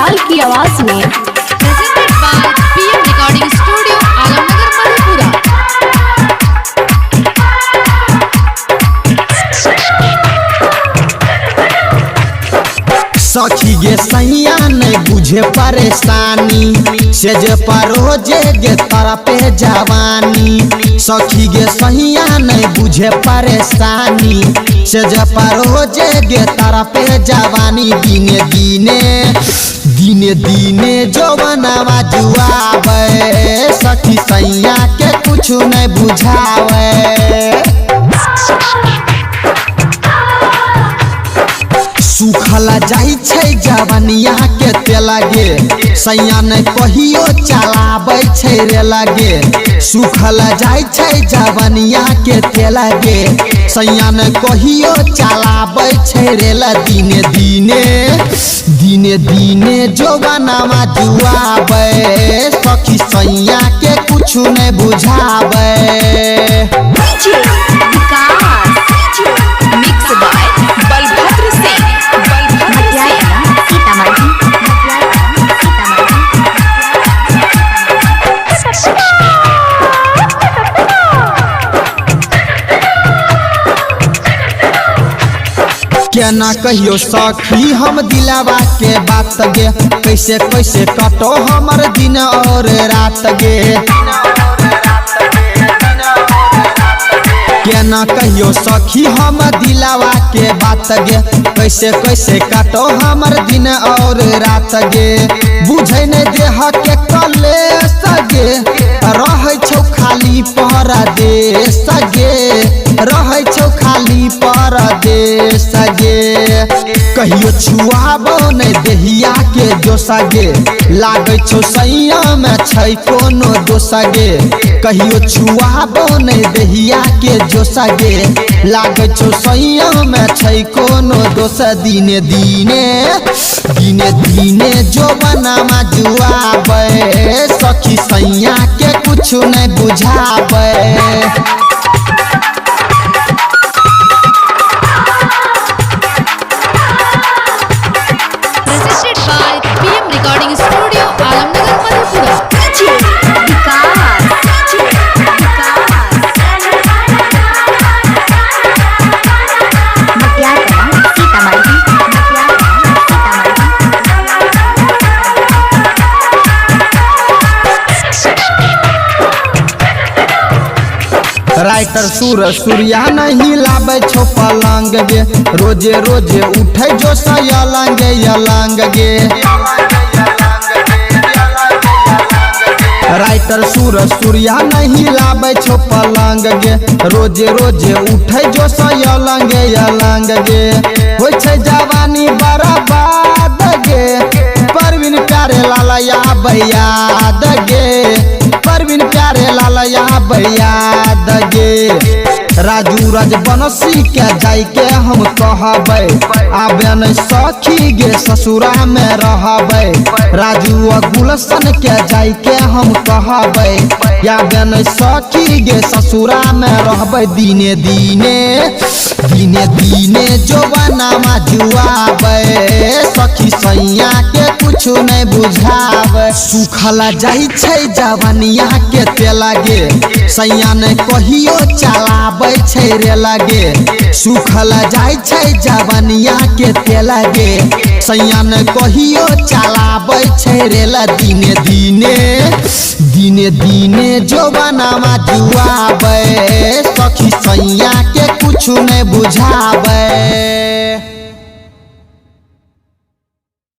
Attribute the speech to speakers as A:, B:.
A: धमाल की आवाज में।
B: Presented by PM recording studio Alamnagar Madhepura.
C: सखी गे सैया नहीं बुझे परेशानी से जे परोजे गे तारा पे जवानी। सखी गे सैया नहीं बुझे परेशानी से जे परोजे गे तारा पे जवानी। दिने दिने दिने दिने जवानवा जुआवे सखी सैया के कुछ नहीं बुझावे। सुखला जाई छै जवनिया के तेला गे सैया ने कहियो चलाबै छै रे लगे। सुखला जाई छै जवनिया के तेला गे सैया ने कहियो चलाबै छै रे ल। दिने दिने दिने दिने जवानवा जुआबै सखी सैया के कुछ नहीं बुझाबै।
A: Mix by Balbhadra Singh.
C: केना कहियो सखी हम दिलावा के बात गे कैसे कैसे कटो हमर दिन और रात गे। केना कहियो सखी हम दिलावा के बात गे कैसे कैसे काटो हमर दिन और रात गे। बुझे नहीं देह के कले सगे रह छौ खाली परदेश गे रह छौ खाली परदेश गे। कहियो छुआबो नहीं देहिया के जोसा गे लागे छौ सैया में छै कोनो दोसा गे। कहियो छुआबो नहीं देहिया के जोसा गे लागे छौ सैया में छै कोनो दोसा। दिने दिने दिने दिने जवानवा जुआबै सखी सैया के कुछ नहीं बुझाबै।
B: Presented by PM recording studio Alamnagar Madhepura.
C: Writer Surya नहीं लाबै छो पलंग गे रोजे रोजे उठे जो सयलंग यलंग गे। राइटर सूर्या नहीं लाबै छो पलंग गे रोजे रोजे उठे जो सयलंग यलंग गे। होय छै जवानी बर्बाद गे परवीन प्यारे लालया बयाद गे परवीन प्यारे लालया बयाद गे। राजू राजवंशी के जाय के हम कहबै आबे नहीं सखी गे ससुरा में रहबै। राजू गुलशन के जाय के हम कहबै आबे नहीं सखी गे ससुरा में रहबै। दिने दिने दिने दिने जवानवा जुआबै सखी सैया के कुछ नहीं बुझाबै। सुखला जाई छै जवनिया के तेला गे सैया ने कहियो चलाबै छै रे लगे। सुखला जाई छै जवनिया के तेला गे सैया ने कहियो चलाबै छै रे ल। दिने दिने दिने दिने जवानवा जुआबै सखी सैया के कुछ नहीं बुझाबै।